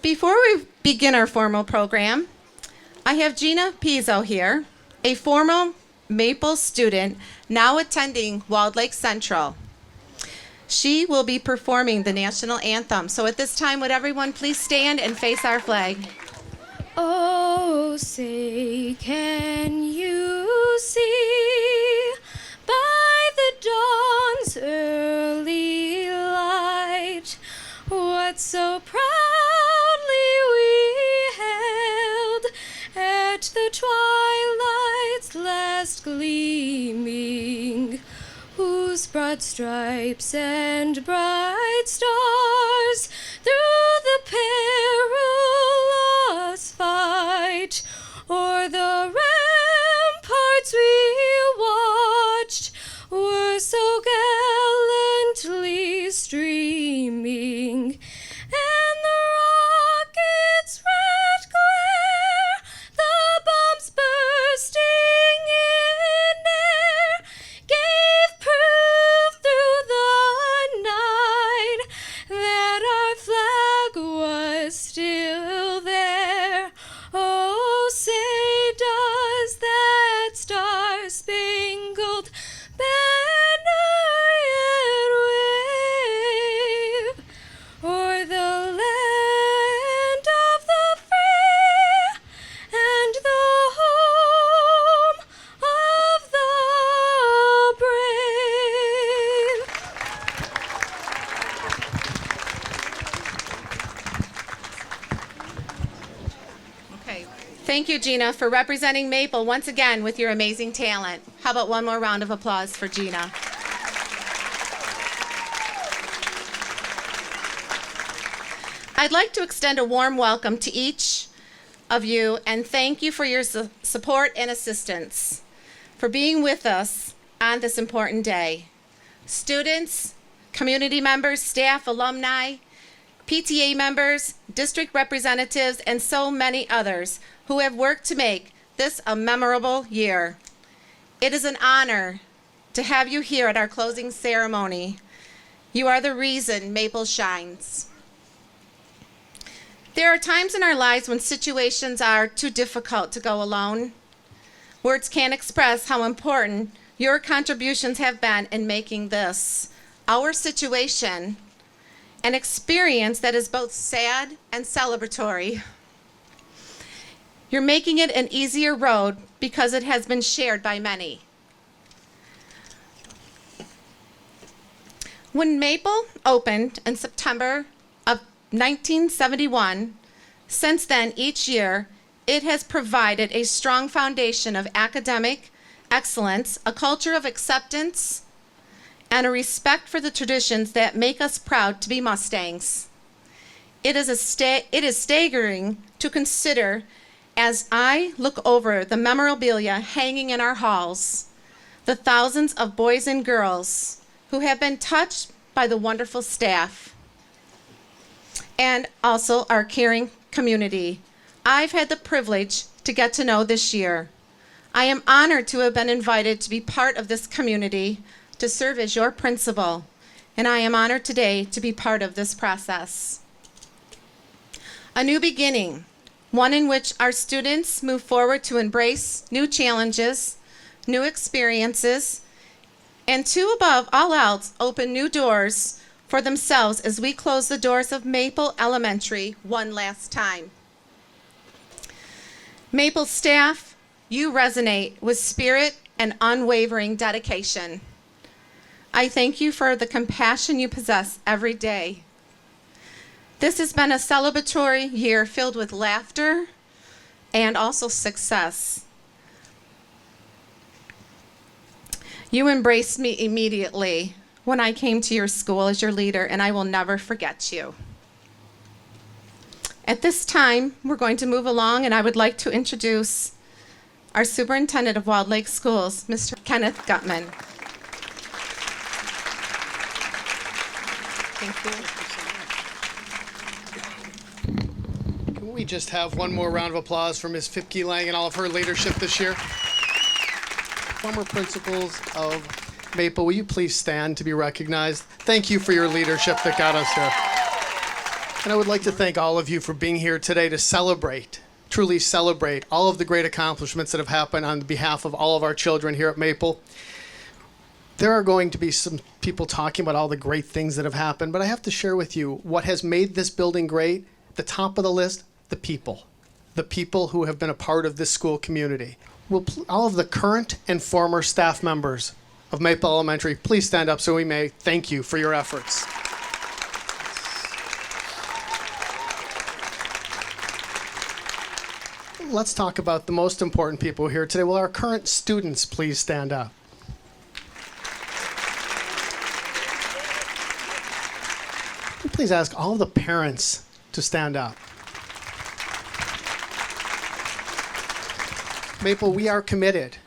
Before we begin our formal program, I have Gina Pizzo here, a former Maple student now attending Walled Lake Central. She will be performing the national anthem. So at this time, would everyone please stand and face our flag? Oh, say, can you see by the dawn's early light what so proudly we hailed at the twilight's last gleaming, whose broad stripes and bright stars through the perilous fight o'er the ramparts we watched were so gallantly streaming, and the rocket's red glare, the bombs bursting in air, gave proof through the night that our flag was still there. Oh, say does that star-spangled banner yet wave o'er the land of the free and the home of the brave. Okay. Thank you, Gina, for representing Maple once again with your amazing talent. How about one more round of applause for Gina? I'd like to extend a warm welcome to each of you and thank you for your support and assistance, for being with us on this important day. Students, community members, staff, alumni, PTA members, district representatives, and so many others who have worked to make this a memorable year. It is an honor to have you here at our closing ceremony. You are the reason Maple shines. There are times in our lives when situations are too difficult to go alone. Words can't express how important your contributions have been in making this, our situation, an experience that is both sad and celebratory. You're making it an easier road because it has been shared by many. When Maple opened in September of 1971, since then, each year, it has provided a strong foundation of academic excellence, a culture of acceptance, and a respect for the traditions that make us proud to be Mustangs. It is staggering to consider as I look over the memorabilia hanging in our halls, the thousands of boys and girls who have been touched by the wonderful staff, and also our caring community I've had the privilege to get to know this year. I am honored to have been invited to be part of this community, to serve as your principal, and I am honored today to be part of this process. A new beginning, one in which our students move forward to embrace new challenges, new experiences, and to, above all else, open new doors for themselves as we close the doors of Maple Elementary one last time. Maple staff, you resonate with spirit and unwavering dedication. I thank you for the compassion you possess every day. This has been a celebratory year filled with laughter and also success. You embraced me immediately when I came to your school as your leader, and I will never forget you. At this time, we're going to move along, and I would like to introduce our superintendent of Walled Lake Schools, Mr. Kenneth Gutman. Thank you. Can we just have one more round of applause for Ms. Fiebke-Lang and all of her leadership this year? Former principals of Maple, will you please stand to be recognized? Thank you for your leadership that got us here. And I would like to thank all of you for being here today to celebrate, truly celebrate all of the great accomplishments that have happened on behalf of all of our children here at Maple. There are going to be some people talking about all the great things that have happened, but I have to share with you what has made this building great. The top of the list, the people who have been a part of this school community. Will all of the current and former staff members of Maple Elementary please stand up so we may thank you for your efforts. Let's talk about the most important people here today. Will our current students please stand up? Please ask all of the parents to stand up. Maple, we are committed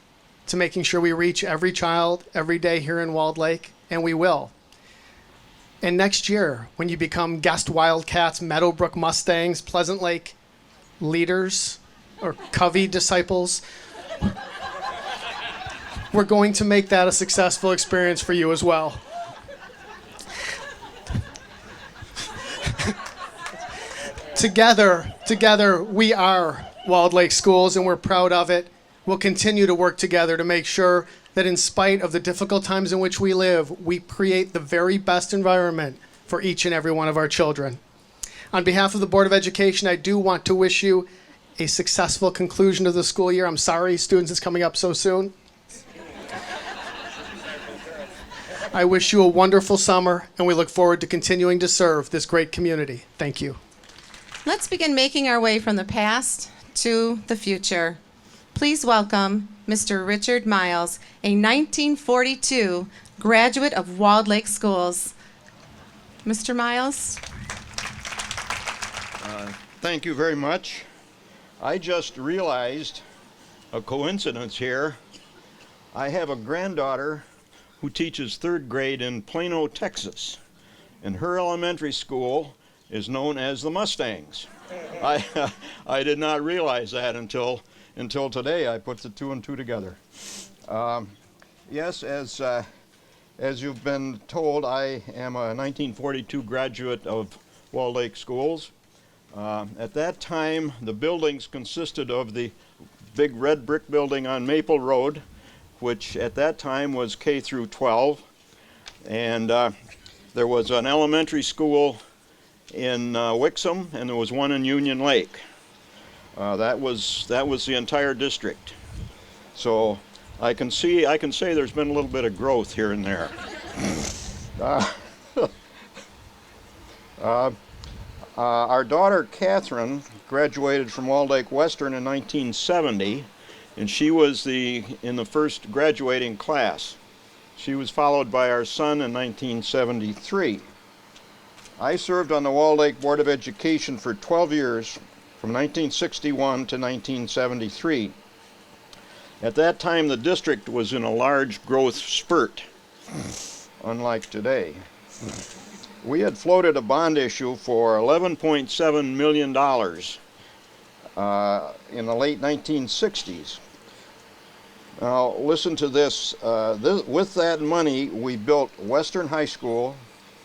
to making sure we reach every child every day here in Walled Lake, and we will. And next year, when you become guest Wildcats, Meadowbrook Mustangs, Pleasant Lake leaders, or Covey disciples, we're going to make that a successful experience for you as well. Together, we are Walled Lake Schools, and we're proud of it. We'll continue to work together to make sure that in spite of the difficult times in which we live, we create the very best environment for each and every one of our children. On behalf of the Board of Education, I do want to wish you a successful conclusion of the school year. I'm sorry, students, it's coming up so soon. I wish you a wonderful summer, and we look forward to continuing to serve this great community. Thank you. Let's begin making our way from the past to the future. Please welcome Mr. Richard Miles, a 1942 graduate of Walled Lake Schools. Mr. Miles? Thank you very much. I just realized a coincidence here. I have a granddaughter who teaches third grade in Plano, Texas, and her elementary school is known as the Mustangs. I did not realize that until today. I put the two and two together. Yes, as you've been told, I am a 1942 graduate of Walled Lake Schools. At that time, the buildings consisted of the big red brick building on Maple Road, which at that time was K through 12, and there was an elementary school in Wixom, and there was one in Union Lake. That was the entire district. So I can say there's been a little bit of growth here and there. Our daughter Catherine graduated from Walled Lake Western in 1970, and she was in the first graduating class. She was followed by our son in 1973. I served on the Walled Lake Board of Education for 12 years, from 1961 to 1973. At that time, the district was in a large growth spurt, unlike today. We had floated a bond issue for $11.7 million in the late 1960s. Now, listen to this. With that money, we built Western High School,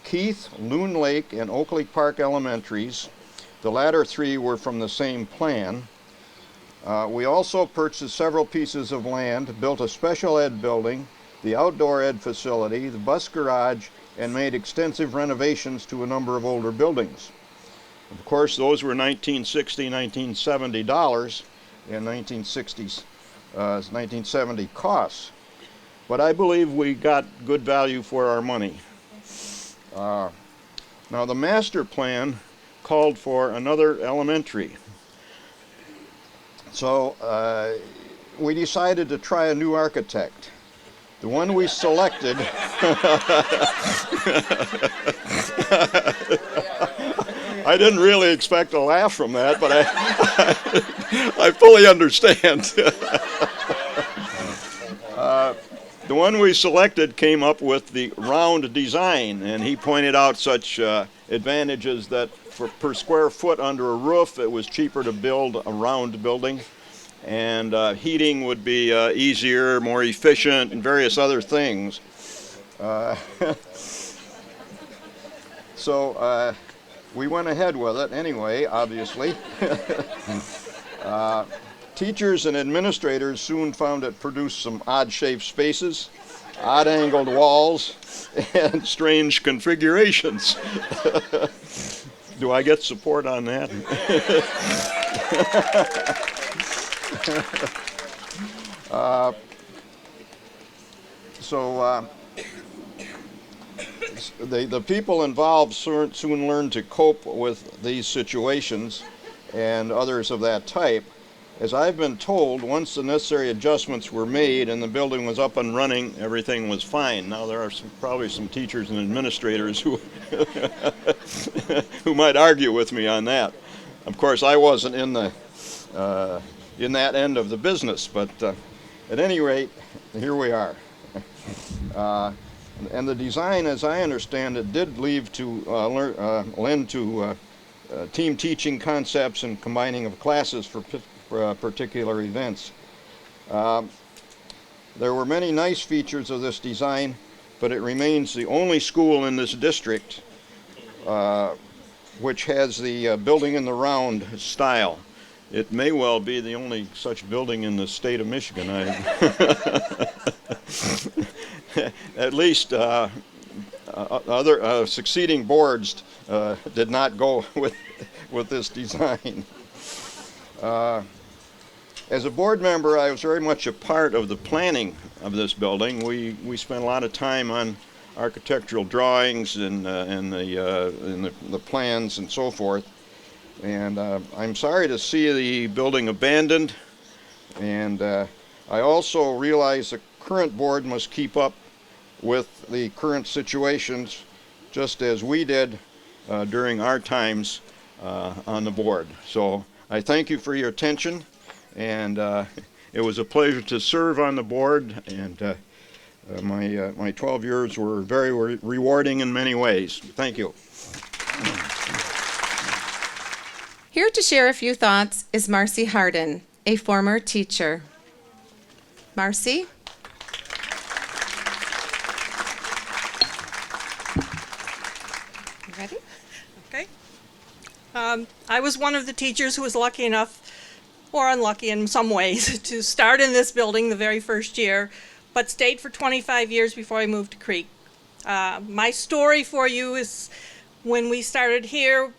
Keith, Loon Lake, and Oakley Park Elementaries. The latter three were from the same plan. We also purchased several pieces of land, built a special ed building, the outdoor ed facility, the bus garage, and made extensive renovations to a number of older buildings. Of course, those were $1960, $1970 and 1970 costs. But I believe we got good value for our money. Now, the master plan called for another elementary. So we decided to try a new architect. The one we selected I didn't really expect a laugh from that, but I fully understand. The one we selected came up with the round design, and he pointed out such advantages that per square foot under a roof, it was cheaper to build a round building, and heating would be easier, more efficient, and various other things. So we went ahead with it anyway, obviously. Teachers and administrators soon found it produced some odd-shaped spaces, odd-angled walls, and strange configurations. Do I get support on that? The people involved soon learned to cope with these situations and others of that type. As I've been told, once the necessary adjustments were made and the building was up and running, everything was fine. Now there are probably some teachers and administrators who who might argue with me on that. Of course, I wasn't in that end of the business, but at any rate, here we are. And the design, as I understand it, did lend to team teaching concepts and combining of classes for particular events. There were many nice features of this design, but it remains the only school in this district which has the building in the round style. It may well be the only such building in the state of Michigan. At least other succeeding boards did not go with this design. As a board member, I was very much a part of the planning of this building. We spent a lot of time on architectural drawings and the plans and so forth. And I'm sorry to see the building abandoned. And I also realize the current board must keep up with the current situations, just as we did during our times on the board. So I thank you for your attention, and it was a pleasure to serve on the board, and my 12 years were very rewarding in many ways. Thank you. Here to share a few thoughts is Marcy Hardin, a former teacher. Marcy? You ready? Okay. I was one of the teachers who was lucky enough, or unlucky in some ways, to start in this building the very first year, but stayed for 25 years before I moved to Creek. My story for you is when we started here,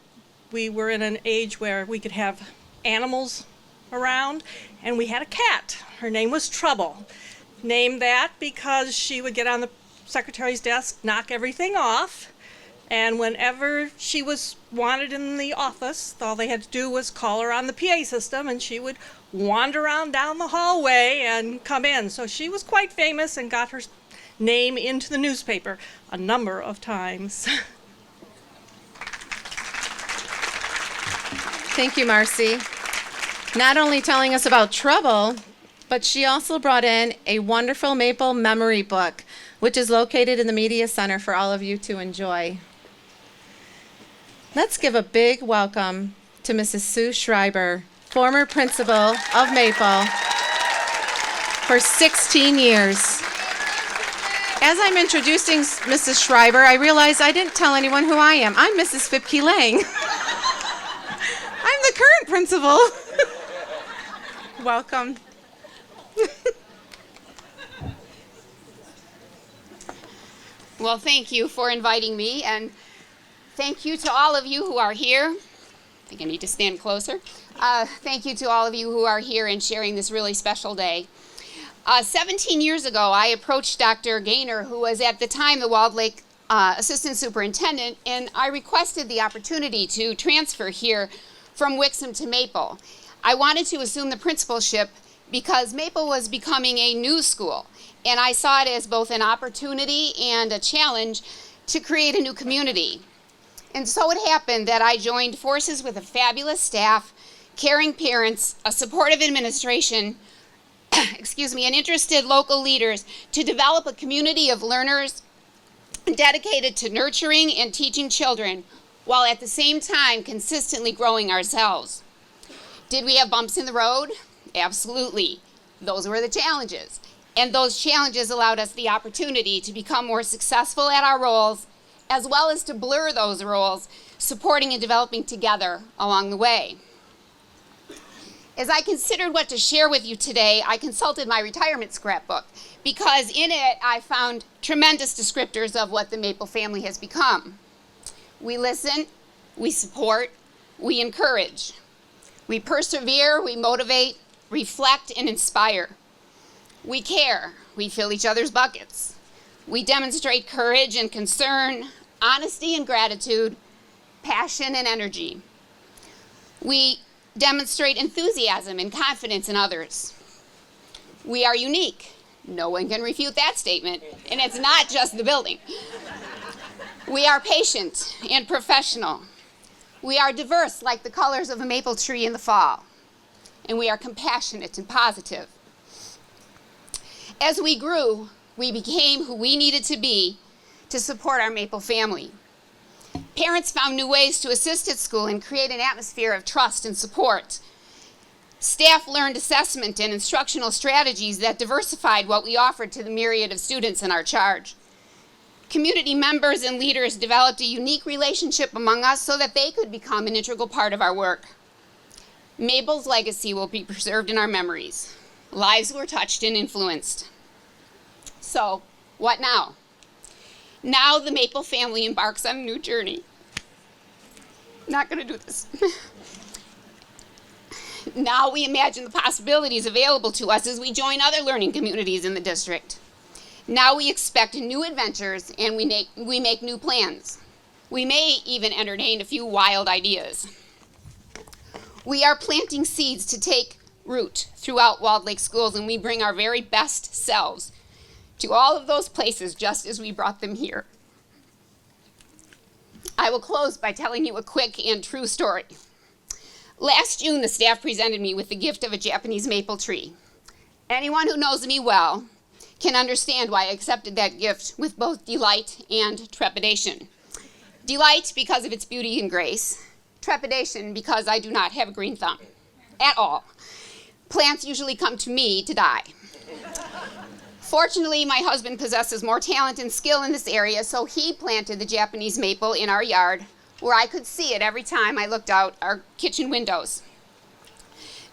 we were in an age where we could have animals around, and we had a cat. Her name was Trouble. Named that because she would get on the secretary's desk, knock everything off, and whenever she was wanted in the office, all they had to do was call her on the PA system, and she would wander around down the hallway and come in. So she was quite famous and got her name into the newspaper a number of times. Thank you, Marcy. Not only telling us about Trouble, but she also brought in a wonderful Maple memory book, which is located in the Media Center for all of you to enjoy. Let's give a big welcome to Mrs. Sue Schreiber, former principal of Maple for 16 years. As I'm introducing Mrs. Schreiber, I realize I didn't tell anyone who I am. I'm Mrs. Fiebke-Lang. I'm the current principal. Welcome. Well, thank you for inviting me, and thank you to all of you who are here. I think I need to stand closer. Thank you to all of you who are here and sharing this really special day. 17 years ago, I approached Dr. Gaynor, who was at the time the Walled Lake Assistant Superintendent, and I requested the opportunity to transfer here from Wixom to Maple. I wanted to assume the principalship because Maple was becoming a new school, and I saw it as both an opportunity and a challenge to create a new community. And so it happened that I joined forces with a fabulous staff, caring parents, a supportive administration, and interested local leaders to develop a community of learners dedicated to nurturing and teaching children, while at the same time consistently growing ourselves. Did we have bumps in the road? Absolutely. Those were the challenges. And those challenges allowed us the opportunity to become more successful at our roles as well as to blur those roles, supporting and developing together along the way. As I considered what to share with you today, I consulted my retirement scrapbook because in it I found tremendous descriptors of what the Maple family has become. We listen, we support, we encourage. We persevere, we motivate, reflect, and inspire. We care, we fill each other's buckets. We demonstrate courage and concern, honesty and gratitude, passion and energy. We demonstrate enthusiasm and confidence in others. We are unique. No one can refute that statement, and it's not just the building. We are patient and professional. We are diverse like the colors of a maple tree in the fall. And we are compassionate and positive. As we grew, we became who we needed to be to support our Maple family. Parents found new ways to assist at school and create an atmosphere of trust and support. Staff learned assessment and instructional strategies that diversified what we offered to the myriad of students in our charge. Community members and leaders developed a unique relationship among us so that they could become an integral part of our work. Maple's legacy will be preserved in our memories. Lives were touched and influenced. So, what now? Now the Maple family embarks on a new journey. Not going to do this. Now we imagine the possibilities available to us as we join other learning communities in the district. Now we expect new adventures and we make new plans. We may even entertain a few wild ideas. We are planting seeds to take root throughout Walled Lake schools, and we bring our very best selves to all of those places just as we brought them here. I will close by telling you a quick and true story. Last June, the staff presented me with the gift of a Japanese maple tree. Anyone who knows me well can understand why I accepted that gift with both delight and trepidation. Delight because of its beauty and grace. Trepidation because I do not have a green thumb at all. Plants usually come to me to die. Fortunately, my husband possesses more talent and skill in this area, so he planted the Japanese maple in our yard where I could see it every time I looked out our kitchen windows.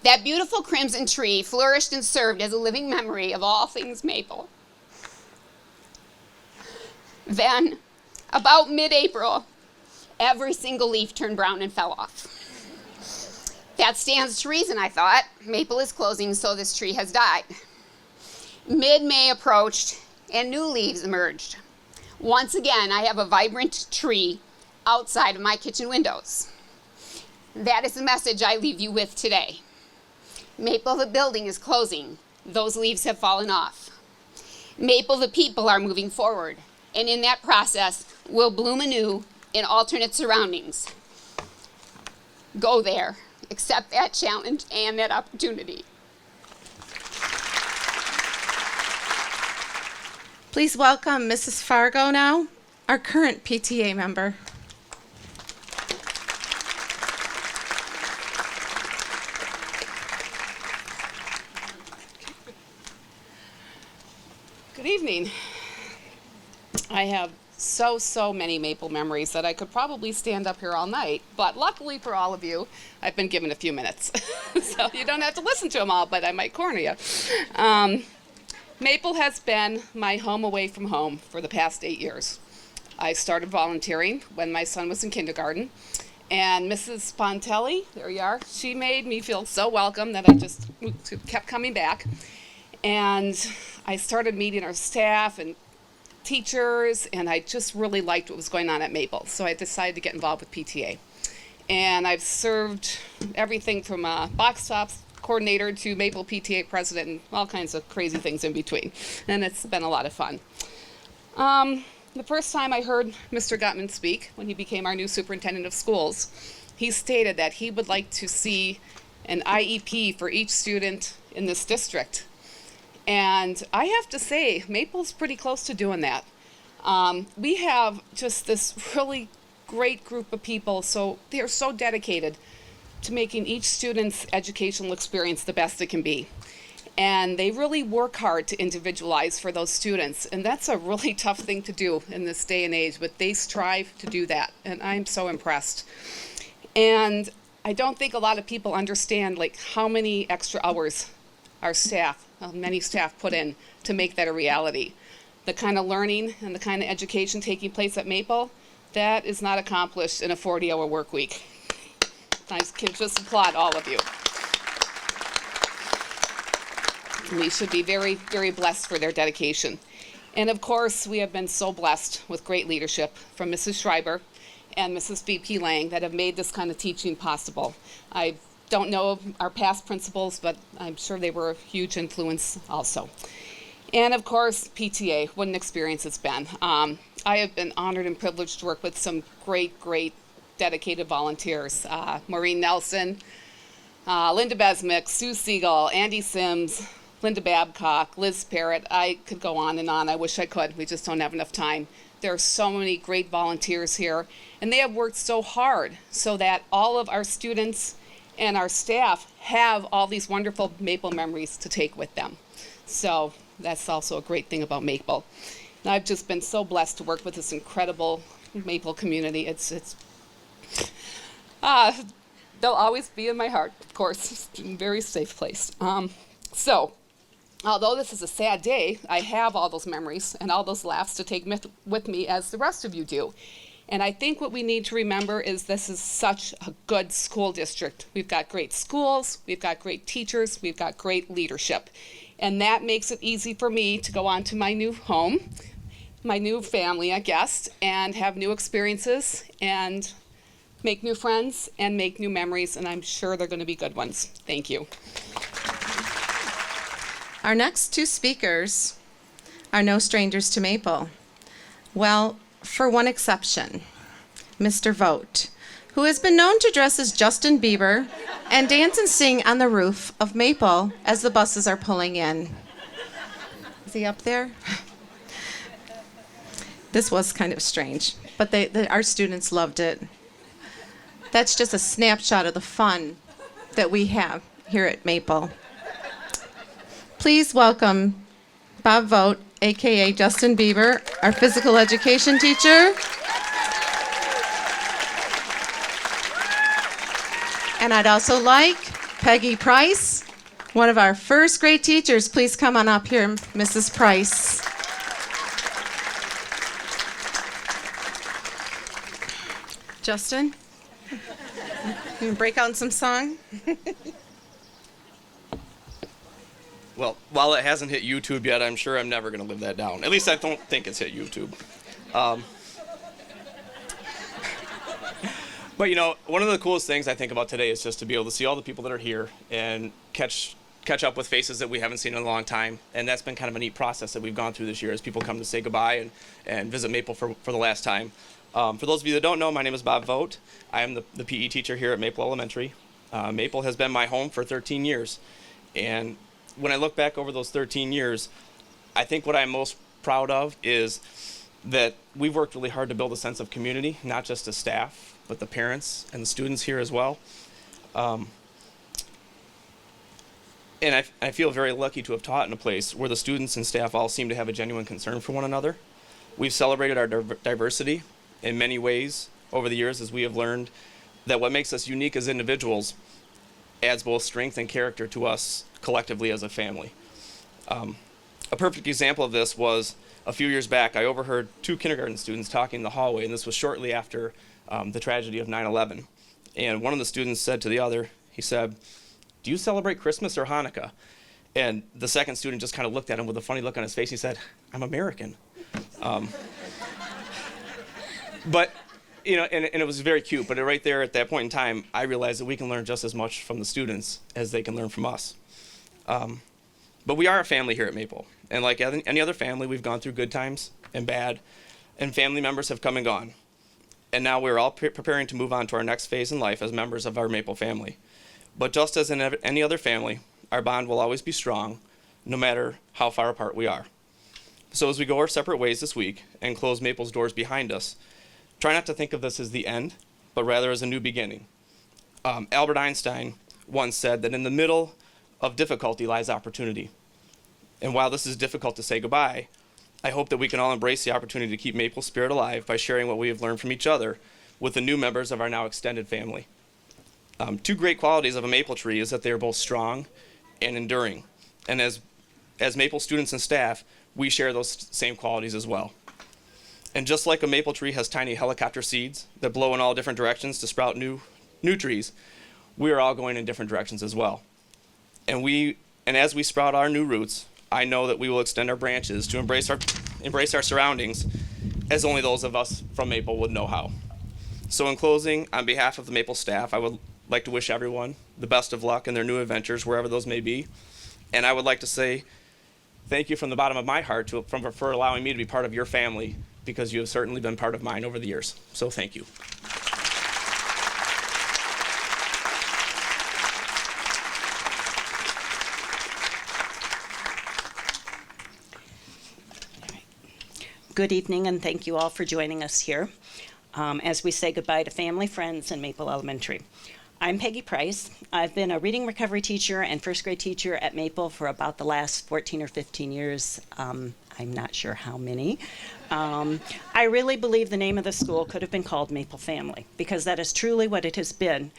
That beautiful crimson tree flourished and served as a living memory of all things maple. Then, about mid-April, every single leaf turned brown and fell off. That stands to reason, I thought. Maple is closing, so this tree has died. Mid-May approached, and new leaves emerged. Once again, I have a vibrant tree outside of my kitchen windows. That is the message I leave you with today. Maple, the building, is closing. Those leaves have fallen off. Maple, the people, are moving forward, and in that process will bloom anew in alternate surroundings. Go there, accept that challenge and that opportunity. Please welcome Mrs. Fargo now, our current PTA member. Good evening. I have so many Maple memories that I could probably stand up here all night, but luckily for all of you, I've been given a few minutes. So you don't have to listen to them all, but I might corner you. Maple has been my home away from home for the past 8 years. I started volunteering when my son was in kindergarten, and Mrs. Spontelli, there you are, she made me feel so welcome that I just kept coming back. And I started meeting our staff and teachers, and I just really liked what was going on at Maple. So I decided to get involved with PTA. And I've served everything from a box ops coordinator to Maple PTA president and all kinds of crazy things in between. And it's been a lot of fun. The first time I heard Mr. Gutman speak, when he became our new superintendent of schools, he stated that he would like to see an IEP for each student in this district. And I have to say, Maple's pretty close to doing that. We have just this really great group of people, so they are so dedicated to making each student's educational experience the best it can be. And they really work hard to individualize for those students. And that's a really tough thing to do in this day and age, but they strive to do that. And I'm so impressed. And I don't think a lot of people understand like how many extra hours our staff, many staff put in to make that a reality. The kind of learning and the kind of education taking place at Maple, that is not accomplished in a 40-hour work week. I can just applaud all of you. We should be very, very blessed for their dedication. And of course, we have been so blessed with great leadership from Mrs. Schreiber and Mrs. Fiebke-Lang that have made this kind of teaching possible. I don't know our past principals, but I'm sure they were a huge influence also. And of course, PTA, what an experience it's been. I have been honored and privileged to work with some great, great dedicated volunteers. Maureen Nelson, Linda Besmick, Sue Siegel, Andy Sims, Linda Babcock, Liz Parrott. I could go on and on. I wish I could. We just don't have enough time. There are so many great volunteers here, and they have worked so hard so that all of our students and our staff have all these wonderful Maple memories to take with them. So that's also a great thing about Maple. And I've just been so blessed to work with this incredible Maple community. They'll always be in my heart, of course. It's a very safe place. Although this is a sad day, I have all those memories and all those laughs to take with me as the rest of you do. And I think what we need to remember is this is such a good school district. We've got great schools, we've got great teachers, we've got great leadership. And that makes it easy for me to go on to my new home, my new family, I guess, and have new experiences and make new friends and make new memories, and I'm sure they're going to be good ones. Thank you. Our next two speakers are no strangers to Maple. Well, for one exception, Mr. Vogt, who has been known to dress as Justin Bieber and dance and sing on the roof of Maple as the buses are pulling in. Is he up there? This was kind of strange, but our students loved it. That's just a snapshot of the fun that we have here at Maple. Please welcome Bob Vogt, aka Justin Bieber, our physical education teacher. And I'd also like Peggy Price, one of our first grade teachers. Please come on up here, Mrs. Price. Justin, you can break out in some song? Well, while it hasn't hit YouTube yet, I'm sure I'm never going to live that down. At least I don't think it's hit YouTube. But, you know, one of the coolest things I think about today is just to be able to see all the people that are here and catch up with faces that we haven't seen in a long time. And that's been kind of a neat process that we've gone through this year as people come to say goodbye and visit Maple for the last time. For those of you that don't know, my name is Bob Vogt. I am the PE teacher here at Maple Elementary. Maple has been my home for 13 years. And when I look back over those 13 years, I think what I'm most proud of is that we've worked really hard to build a sense of community, not just the staff, but the parents and the students here as well. And I feel very lucky to have taught in a place where the students and staff all seem to have a genuine concern for one another. We've celebrated our diversity in many ways over the years as we have learned that what makes us unique as individuals adds both strength and character to us collectively as a family. A perfect example of this was a few years back. I overheard two kindergarten students talking in the hallway, and this was shortly after the tragedy of 9/11. And one of the students said to the other, he said, "Do you celebrate Christmas or Hanukkah?" And the second student just kind of looked at him with a funny look on his face. He said, "I'm American." But, you know, and it was very cute. But right there at that point in time, I realized that we can learn just as much from the students as they can learn from us. But we are a family here at Maple. And like any other family, we've gone through good times and bad. And family members have come and gone. And now we're all preparing to move on to our next phase in life as members of our Maple family. But just as in any other family, our bond will always be strong, no matter how far apart we are. So as we go our separate ways this week and close Maple's doors behind us, try not to think of this as the end, but rather as a new beginning. Albert Einstein once said that in the middle of difficulty lies opportunity. And while this is difficult to say goodbye, I hope that we can all embrace the opportunity to keep Maple spirit alive by sharing what we have learned from each other with the new members of our now extended family. Two great qualities of a maple tree is that they are both strong and enduring. And as Maple students and staff, we share those same qualities as well. And just like a maple tree has tiny helicopter seeds that blow in all different directions to sprout new trees, we are all going in different directions as well. And as we sprout our new roots, I know that we will extend our branches to embrace our surroundings as only those of us from Maple would know how. So in closing, on behalf of the Maple staff, I would like to wish everyone the best of luck in their new adventures, wherever those may be. And I would like to say thank you from the bottom of my heart for allowing me to be part of your family, because you have certainly been part of mine over the years. So thank you. Good evening, and thank you all for joining us here as we say goodbye to family, friends, and Maple Elementary. I'm Peggy Price. I've been a reading recovery teacher and first grade teacher at Maple for about the last 14 or 15 years. I'm not sure how many. I really believe the name of the school could have been called Maple Family, because that is truly what it has been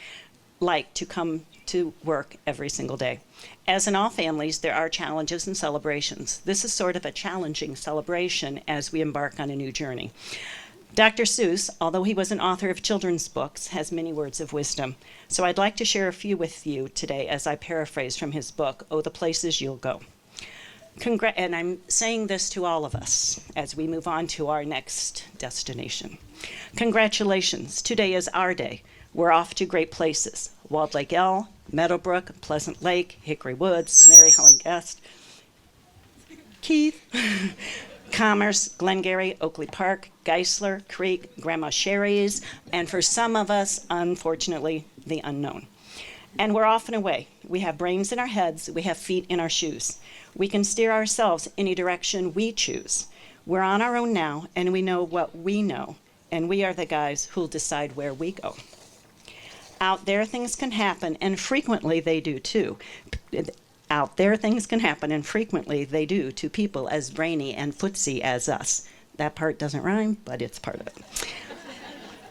like to come to work every single day. As in all families, there are challenges and celebrations. This is sort of a challenging celebration as we embark on a new journey. Dr. Seuss, although he was an author of children's books, has many words of wisdom. So I'd like to share a few with you today as I paraphrase from his book, Oh, the Places You'll Go. And I'm saying this to all of us as we move on to our next destination. Congratulations, today is our day. We're off to great places: Walled Lake L, Meadowbrook, Pleasant Lake, Hickory Woods, Mary Helen Guest, Keith, Commerce, Glengarry, Oakley Park, Geisler, Creek, Grandma Sherry's, and for some of us, unfortunately, the unknown. And we're off and away. We have brains in our heads, we have feet in our shoes. We can steer ourselves any direction we choose. We're on our own now, and we know what we know, and we are the guys who'll decide where we go. Out there, things can happen, and frequently they do too. Out there, things can happen, and frequently they do to people as brainy and footsy as us. That part doesn't rhyme, but it's part of it.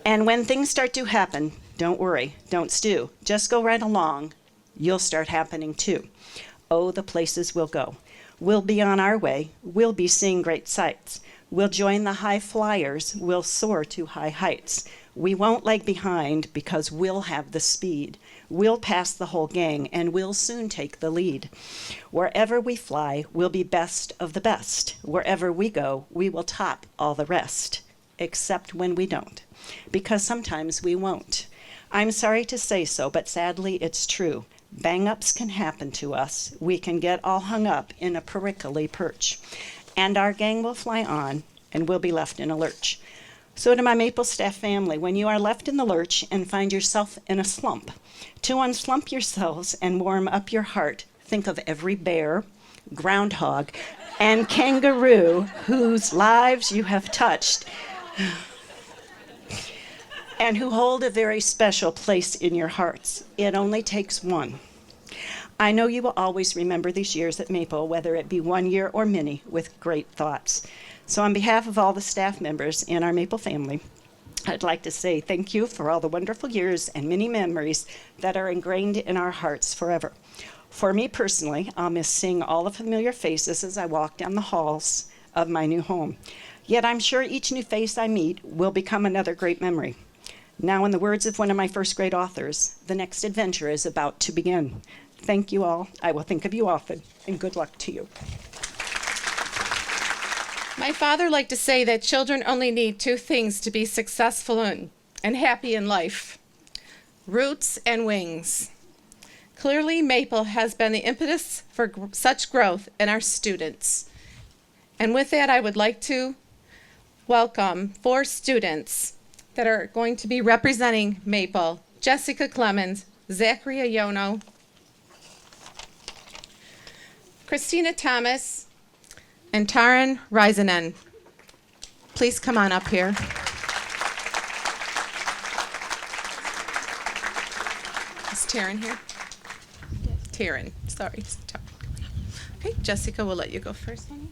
And when things start to happen, don't worry, don't stew. Just go right along. You'll start happening too. Oh, the places we'll go. We'll be on our way. We'll be seeing great sights. We'll join the high flyers. We'll soar to high heights. We won't lag behind because we'll have the speed. We'll pass the whole gang, and we'll soon take the lead. Wherever we fly, we'll be best of the best. Wherever we go, we will top all the rest, except when we don't, because sometimes we won't. I'm sorry to say so, but sadly it's true. Bang-ups can happen to us. We can get all hung up in a prickly perch, and our gang will fly on, and we'll be left in a lurch. So to my Maple staff family, when you are left in the lurch and find yourself in a slump, to unslump yourselves and warm up your heart, think of every bear, groundhog, and kangaroo whose lives you have touched and who hold a very special place in your hearts. It only takes one. I know you will always remember these years at Maple, whether it be 1 year or many, with great thoughts. So on behalf of all the staff members in our Maple family, I'd like to say thank you for all the wonderful years and many memories that are ingrained in our hearts forever. For me personally, I'll miss seeing all the familiar faces as I walk down the halls of my new home. Yet I'm sure each new face I meet will become another great memory. Now, in the words of one of my first grade authors, the next adventure is about to begin. Thank you all. I will think of you often, and good luck to you. My father liked to say that children only need two things to be successful and happy in life: roots and wings. Clearly, Maple has been the impetus for such growth in our students. And with that, I would like to welcome 4 students that are going to be representing Maple: Jessica Clemons, Zachary Yono, Christina Thomas, and Taryn Raisanen. Please come on up here. Is Taryn here? Taryn. Sorry. Okay, Jessica, we'll let you go first, honey.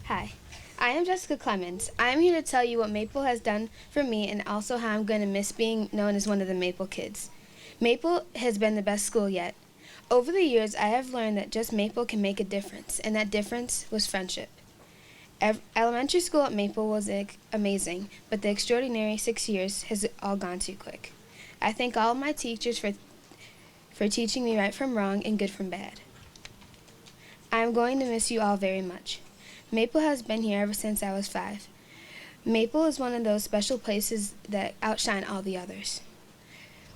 Hi, I am Jessica Clemons. I am here to tell you what Maple has done for me and also how I'm going to miss being known as one of the Maple kids. Maple has been the best school yet. Over the years, I have learned that just Maple can make a difference, and that difference was friendship. Elementary school at Maple was amazing, but the extraordinary 6 years has all gone too quick. I thank all of my teachers for teaching me right from wrong and good from bad. I am going to miss you all very much. Maple has been here ever since I was 5. Maple is one of those special places that outshine all the others.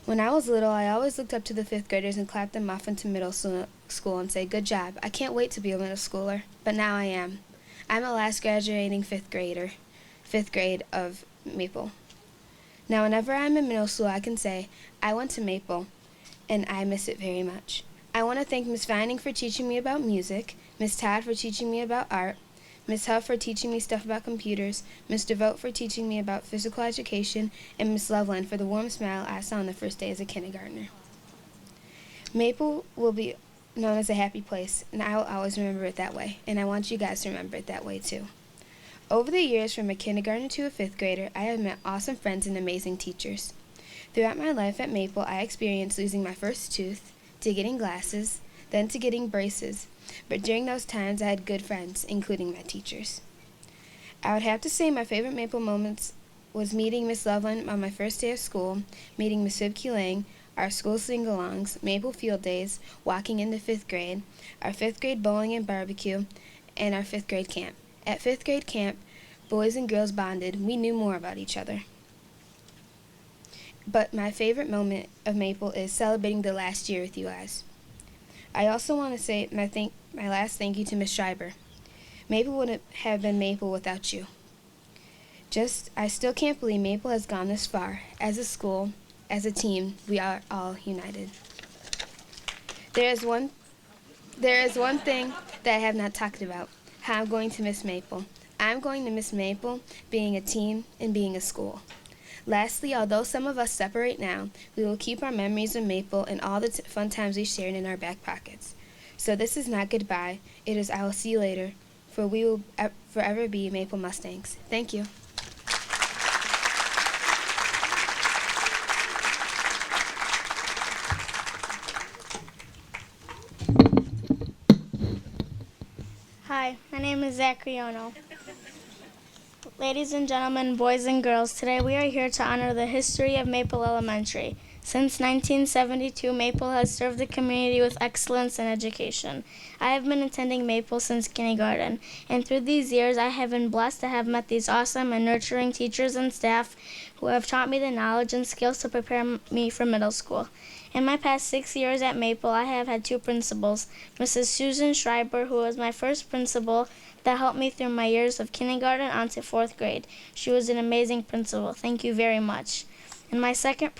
When I was little, I always looked up to the 5th graders and clapped them off into middle school and say, "Good job. I can't wait to be a middle schooler." But now I am. I'm the last graduating 5th grade of Maple. Now whenever I'm in middle school, I can say, I went to Maple, and I miss it very much. I want to thank Miss Vining for teaching me about music, Miss Todd for teaching me about art, Miss Huff for teaching me stuff about computers, Miss DeVote for teaching me about physical education, and Miss Loveland for the warm smile I saw on the first day as a kindergartner. Maple will be known as a happy place, and I will always remember it that way, and I want you guys to remember it that way too. Over the years, from a kindergartner to a 5th grader, I have met awesome friends and amazing teachers. Throughout my life at Maple, I experienced losing my first tooth, to getting glasses, then to getting braces, but during those times I had good friends, including my teachers. I would have to say my favorite Maple moments was meeting Miss Loveland on my first day of school, meeting Miss Fiebke-Lang, our school sing-alongs, Maple field days, walking into 5th grade, our 5th grade bowling and barbecue, and our 5th grade camp. At 5th grade camp, boys and girls bonded. We knew more about each other. But my favorite moment of Maple is celebrating the last year with you guys. I also want to say my last thank you to Miss Schreiber. Maple wouldn't have been Maple without you. I still can't believe Maple has gone this far. As a school, as a team, we are all united. There is one thing that I have not talked about, how I'm going to miss Maple. I'm going to miss Maple being a team and being a school. Lastly, although some of us separate now, we will keep our memories of Maple and all the fun times we shared in our back pockets. So this is not goodbye, it is I will see you later, for we will forever be Maple Mustangs. Thank you. Hi, my name is Zachary Yono. Ladies and gentlemen, boys and girls, today we are here to honor the history of Maple Elementary. Since 1972, Maple has served the community with excellence in education. I have been attending Maple since kindergarten, and through these years I have been blessed to have met these awesome and nurturing teachers and staff who have taught me the knowledge and skills to prepare me for middle school. In my past 6 years at Maple, I have had 2 principals, Mrs. Susan Schreiber, who was my first principal that helped me through my years of kindergarten on to 4th grade. She was an amazing principal. Thank you very much. And my second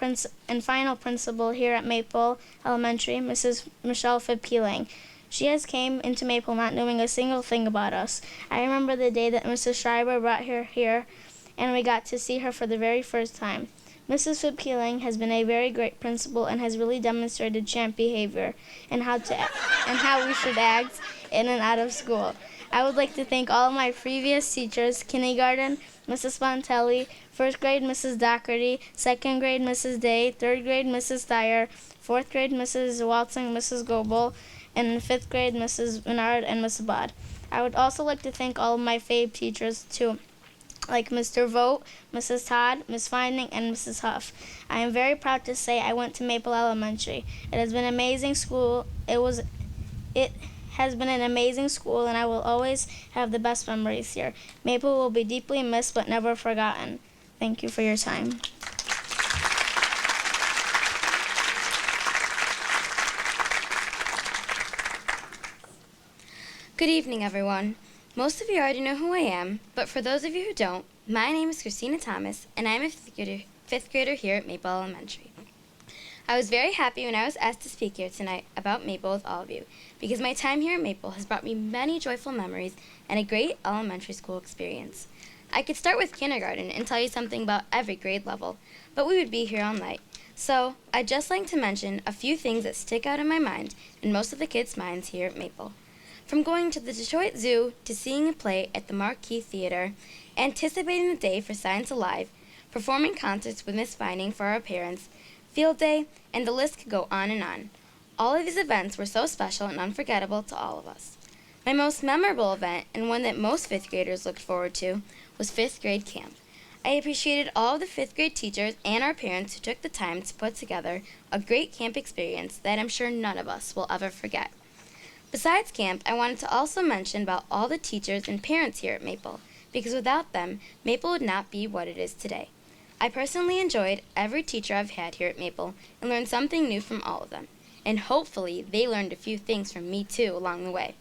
and final principal here at Maple Elementary, Mrs. Michelle Fiebke-Lang. She has came into Maple not knowing a single thing about us. I remember the day that Mrs. Schreiber brought her here, and we got to see her for the very first time. Mrs. Fiebke-Lang has been a very great principal and has really demonstrated champ behavior and how we should act in and out of school. I would like to thank all of my previous teachers, kindergarten, Mrs. Spontelli, 1st grade, Mrs. Doherty, 2nd grade, Mrs. Day, 3rd grade, Mrs. Thayer, 4th grade, Mrs. Waltzing, Mrs. Goebel, and in 5th grade, Mrs. Bernard and Mrs. Bod. I would also like to thank all of my FABE teachers, too, like Mr. Vogt, Mrs. Todd, Miss Finding, and Mrs. Huff. I am very proud to say I went to Maple Elementary. It has been an amazing school. It has been an amazing school, and I will always have the best memories here. Maple will be deeply missed but never forgotten. Thank you for your time. Good evening, everyone. Most of you already know who I am, but for those of you who don't, my name is Christina Thomas, and I'm a 5th grader here at Maple Elementary. I was very happy when I was asked to speak here tonight about Maple with all of you, because my time here at Maple has brought me many joyful memories and a great elementary school experience. I could start with kindergarten and tell you something about every grade level, but we would be here all night. So, I'd just like to mention a few things that stick out in my mind and most of the kids' minds here at Maple. From going to the Detroit Zoo to seeing a play at the Marquis Theater, anticipating the day for Science Alive, performing concerts with Miss Vining for our parents, field day, and the list could go on and on. All of these events were so special and unforgettable to all of us. My most memorable event, and one that most 5th graders looked forward to, was 5th grade camp. I appreciated all of the 5th grade teachers and our parents who took the time to put together a great camp experience that I'm sure none of us will ever forget. Besides camp, I wanted to also mention about all the teachers and parents here at Maple, because without them, Maple would not be what it is today. I personally enjoyed every teacher I've had here at Maple and learned something new from all of them. And hopefully, they learned a few things from me too along the way.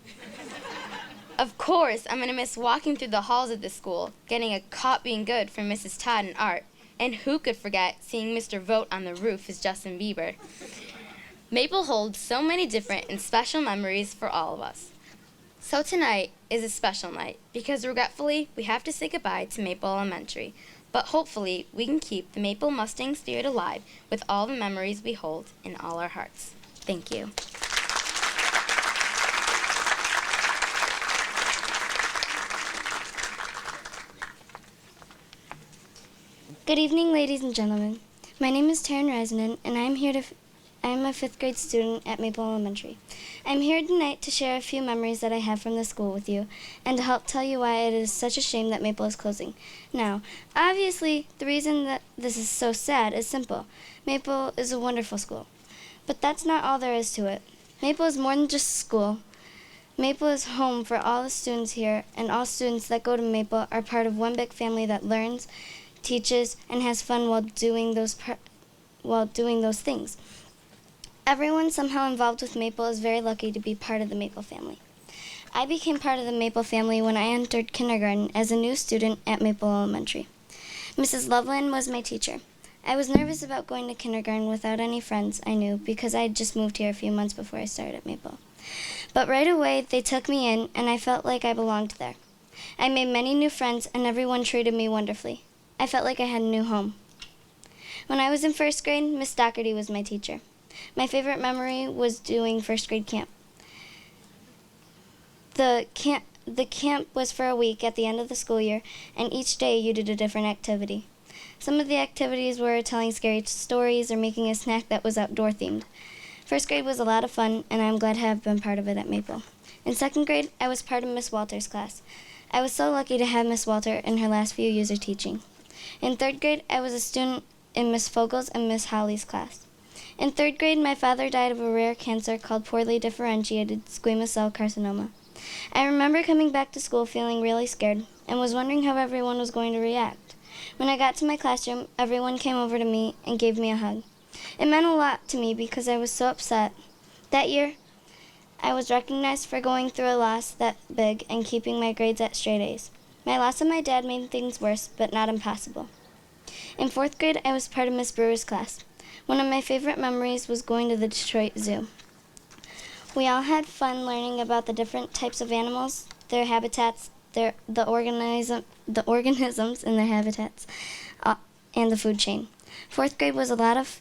Of course, I'm going to miss walking through the halls of this school, getting a caught being good from Mrs. Todd and Art, and who could forget seeing Mr. Vogt on the roof as Justin Bieber. Maple holds so many different and special memories for all of us. So tonight is a special night, because regretfully, we have to say goodbye to Maple Elementary, but hopefully, we can keep the Maple Mustang spirit alive with all the memories we hold in all our hearts. Thank you. Good evening, ladies and gentlemen. My name is Taryn Raisanen, and I'm a 5th grade student at Maple Elementary. I'm here tonight to share a few memories that I have from the school with you, and to help tell you why it is such a shame that Maple is closing. Now, obviously, the reason that this is so sad is simple. Maple is a wonderful school. But that's not all there is to it. Maple is more than just a school. Maple is home for all the students here, and all students that go to Maple are part of one big family that learns, teaches, and has fun while doing those things. Everyone somehow involved with Maple is very lucky to be part of the Maple family. I became part of the Maple family when I entered kindergarten as a new student at Maple Elementary. Mrs. Loveland was my teacher. I was nervous about going to kindergarten without any friends I knew because I had just moved here a few months before I started at Maple. But right away, they took me in, and I felt like I belonged there. I made many new friends, and everyone treated me wonderfully. I felt like I had a new home. When I was in 1st grade, Miss Doherty was my teacher. My favorite memory was doing 1st grade camp. The camp was for a week at the end of the school year, and each day you did a different activity. Some of the activities were telling scary stories or making a snack that was outdoor themed. 1st grade was a lot of fun, and I'm glad to have been part of it at Maple. In 2nd grade, I was part of Miss Walter's class. I was so lucky to have Miss Walter in her last few years of teaching. In 3rd grade, I was a student in Miss Fogel's and Miss Holly's class. In 3rd grade, my father died of a rare cancer called poorly differentiated squamous cell carcinoma. I remember coming back to school feeling really scared and was wondering how everyone was going to react. When I got to my classroom, everyone came over to me and gave me a hug. It meant a lot to me because I was so upset. That year, I was recognized for going through a loss that big and keeping my grades at straight A's. My loss of my dad made things worse, but not impossible. In 4th grade, I was part of Miss Brewer's class. One of my favorite memories was going to the Detroit Zoo. We all had fun learning about the different types of animals, their habitats, the organisms in their habitats, and the food chain. 4th grade was a lot of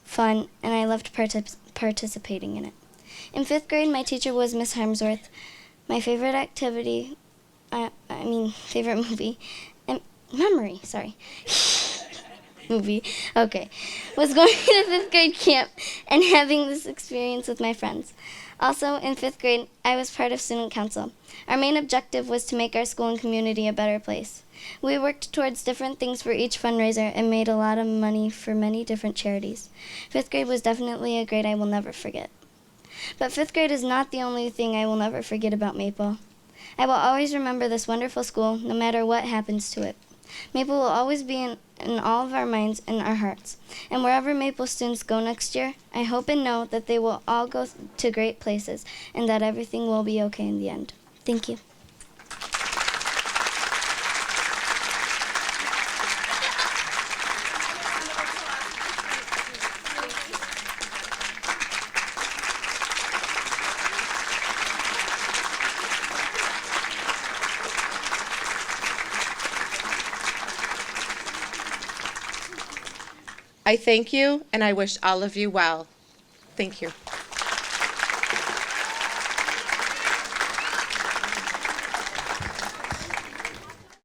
fun, and I loved participating in it. In 5th grade, my teacher was Miss Harmsworth. My favorite activity, favorite movie, was going to 5th grade camp and having this experience with my friends. Also, in 5th grade, I was part of student council. Our main objective was to make our school and community a better place. We worked towards different things for each fundraiser and made a lot of money for many different charities. 5th grade was definitely a grade I will never forget. But 5th grade is not the only thing I will never forget about Maple. I will always remember this wonderful school, no matter what happens to it. Maple will always be in all of our minds and our hearts. And wherever Maple students go next year, I hope and know that they will all go to great places and that everything will be okay in the end. Thank you. I thank you and I wish all of you well. Thank you.